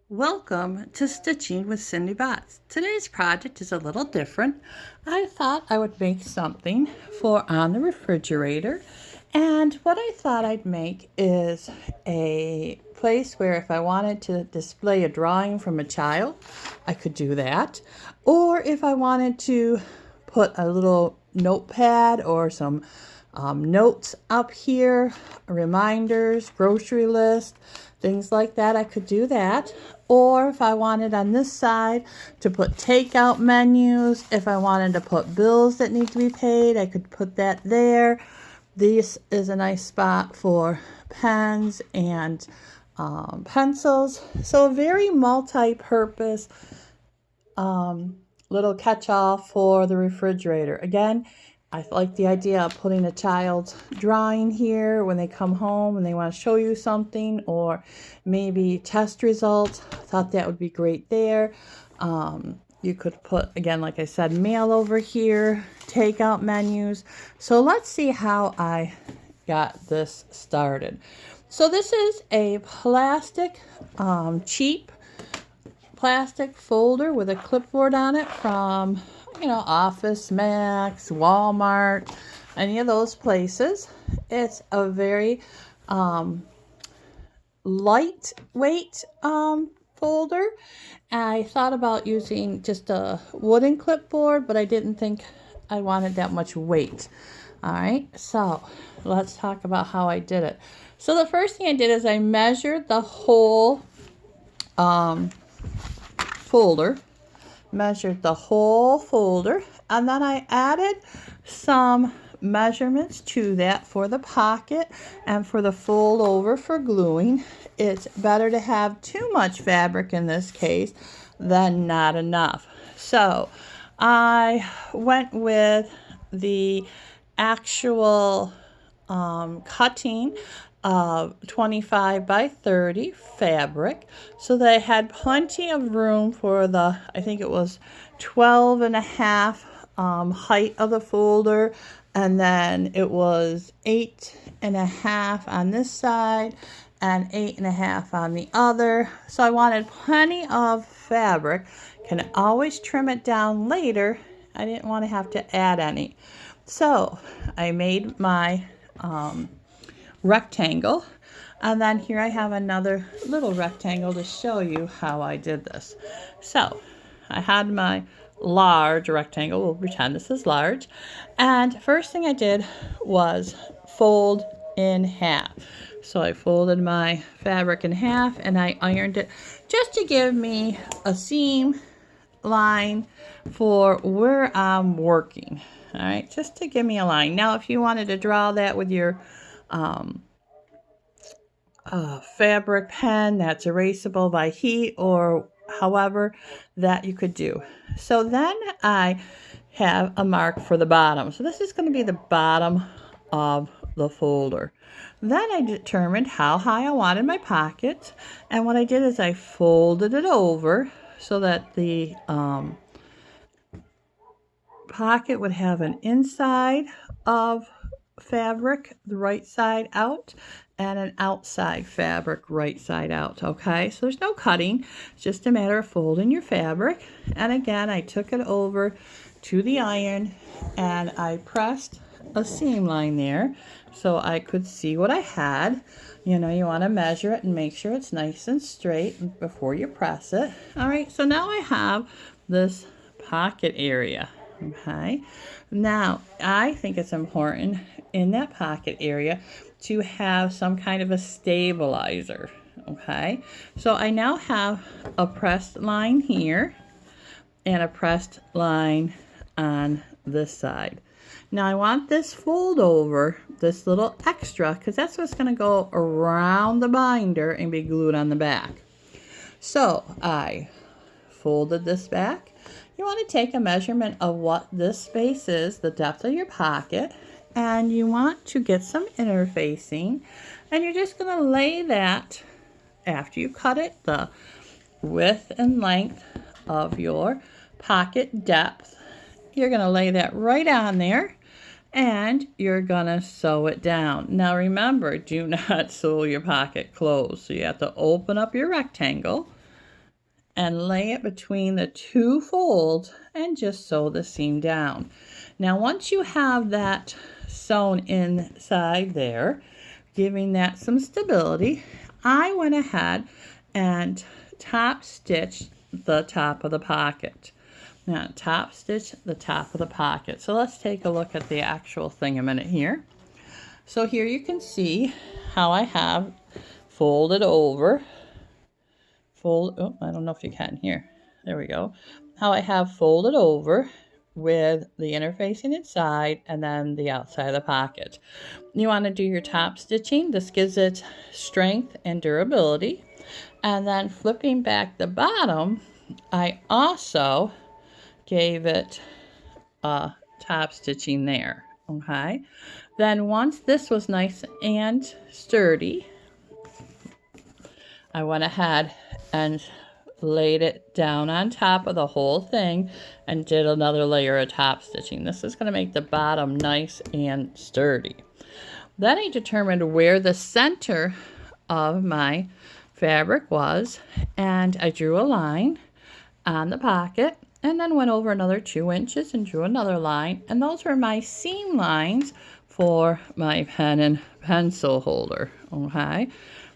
Welcome to Stitching with Cindy Botts. Today's project is a little different. I thought I would make something for on the refrigerator, and what I thought I'd make is a place where if I wanted to display a drawing from a child, I could do that. Or if I wanted to put a little notepad or some notes up here, reminders, grocery list, things like that, I could do that. Or if I wanted on this side to put takeout menus, if I wanted to put bills that need to be paid, I could put that there. This is a nice spot for pens and pencils. So a very multi-purpose little catch-all for the refrigerator. Again, I like the idea of putting a child's drawing here when they come home and they want to show you something, or maybe test results. I thought that would be great there. You could put, again, like I said, mail over here, takeout menus. So let's see how I got this started. So this is a plastic, cheap plastic folder with a clipboard on it from Office Max, Walmart, any of those places. It's a very lightweight folder. I thought about using just a wooden clipboard, but I didn't think I wanted that much weight. All right, so let's talk about how I did it. So the first thing I did is I measured the whole folder, and then I added some measurements to that for the pocket and for the fold over for gluing. It's better to have too much fabric in this case than not enough. So I went with the actual cutting of 25 by 30 fabric, so that I had plenty of room for the, I think it was 12 and a half height of the folder, and then it was 8 and a half on this side and 8 and a half on the other. So I wanted plenty of fabric. Can always trim it down later. I didn't want to have to add any. So I made my rectangle, and then here I have another little rectangle to show you how I did this. So I had my large rectangle, we'll pretend this is large, and first thing I did was fold in half. So I folded my fabric in half and I ironed it just to give me a seam line for where I'm working. All right, just to give me a line. Now if you wanted to draw that with your fabric pen that's erasable by heat, or however that you could do. So then I have a mark for the bottom. So this is going to be the bottom of the folder. Then I determined how high I wanted my pocket, and what I did is I folded it over so that the pocket would have an inside of fabric, the right side out, and an outside fabric, right side out. Okay, so there's no cutting, it's just a matter of folding your fabric. And again, I took it over to the iron and I pressed a seam line there so I could see what I had. You want to measure it and make sure it's nice and straight before you press it. All right, so now I have this pocket area. Okay, now I think it's important in that pocket area to have some kind of a stabilizer. Okay, so I now have a pressed line here and a pressed line on this side. Now I want this fold over, this little extra, because that's what's going to go around the binder and be glued on the back. So I folded this back. You want to take a measurement of what this space is, the depth of your pocket, and you want to get some interfacing, and you're just going to lay that, after you cut it, the width and length of your pocket depth. You're going to lay that right on there, and you're going to sew it down. Now remember, do not sew your pocket closed. So you have to open up your rectangle, and lay it between the two folds and just sew the seam down. Now once you have that sewn inside there, giving that some stability, I went ahead and top stitched the top of the pocket. Now top stitch the top of the pocket. So let's take a look at the actual thing a minute here. So here you can see how I have folded over. I don't know if you can here. There we go. How I have folded over with the inner facing inside and then the outside of the pocket. You want to do your top stitching. This gives it strength and durability. And then flipping back the bottom, I also gave it top stitching there. Okay. Then once this was nice and sturdy, I went ahead and laid it down on top of the whole thing and did another layer of top stitching. This is going to make the bottom nice and sturdy. Then I determined where the center of my fabric was, and I drew a line on the pocket and then went over another 2 inches and drew another line, and those were my seam lines for my pen and pencil holder. Okay,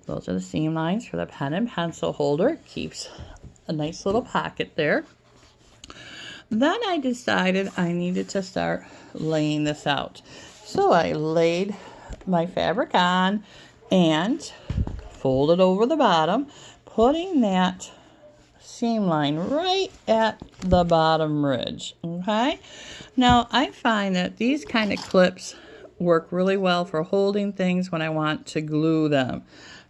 those are the seam lines for the pen and pencil holder. It keeps a nice little pocket there. Then I decided I needed to start laying this out. So I laid my fabric on and folded over the bottom, putting that seam line right at the bottom ridge. Okay, now I find that these kind of clips work really well for holding things when I want to glue them.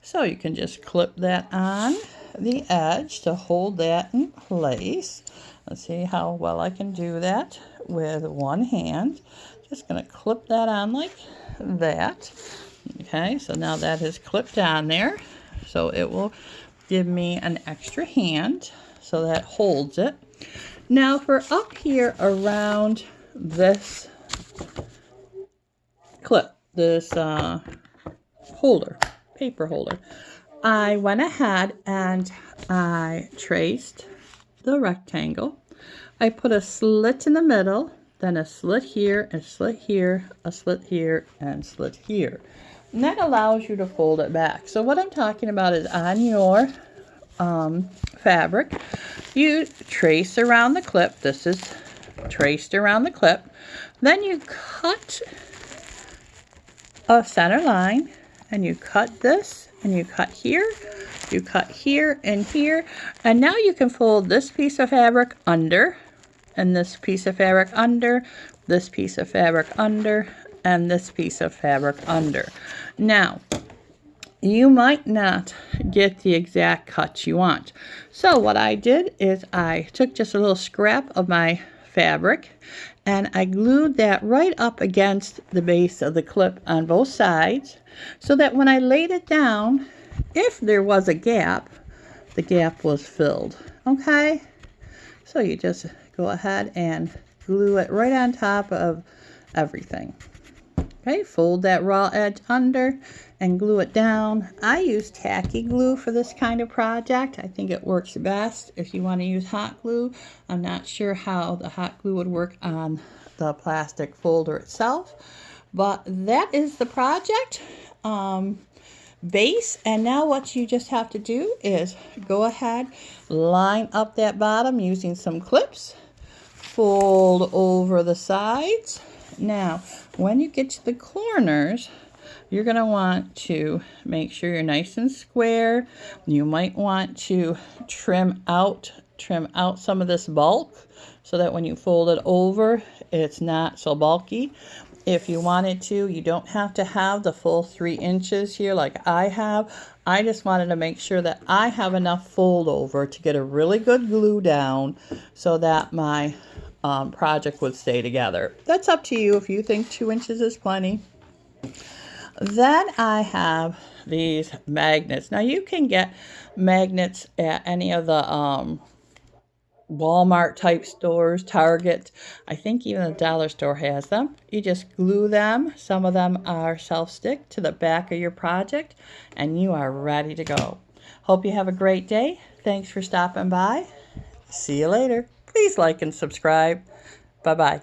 So you can just clip that on the edge to hold that in place. Let's see how well I can do that with one hand. Just going to clip that on like that. Okay, so now that is clipped on there. So it will give me an extra hand so that holds it. Now for up here around this clip, this holder, paper holder, I went ahead and I traced the rectangle. I put a slit in the middle, then a slit here, a slit here, a slit here, and slit here. And that allows you to fold it back. So what I'm talking about is on your fabric, you trace around the clip. This is traced around the clip. Then you cut a center line, and you cut this, and you cut here, you cut here and here, and now you can fold this piece of fabric under, and this piece of fabric under, this piece of fabric under, and this piece of fabric under. Now, you might not get the exact cut you want. So what I did is I took just a little scrap of my fabric and I glued that right up against the base of the clip on both sides, so that when I laid it down, if there was a gap, the gap was filled. Okay? So you just go ahead and glue it right on top of everything. Okay, fold that raw edge under and glue it down. I use tacky glue for this kind of project. I think it works best. If you want to use hot glue, I'm not sure how the hot glue would work on the plastic folder itself. But that is the project base. And now what you just have to do is go ahead, line up that bottom using some clips, fold over the sides. Now, when you get to the corners, you're going to want to make sure you're nice and square. You might want to trim out some of this bulk so that when you fold it over, it's not so bulky. If you wanted to, you don't have to have the full 3 inches here like I have. I just wanted to make sure that I have enough fold over to get a really good glue down so that my project would stay together. That's up to you if you think 2 inches is plenty. Then I have these magnets. Now you can get magnets at any of the Walmart type stores, Target. I think even the dollar store has them. You just glue them. Some of them are self-stick to the back of your project and you are ready to go. Hope you have a great day. Thanks for stopping by. See you later. Please like and subscribe. Bye-bye.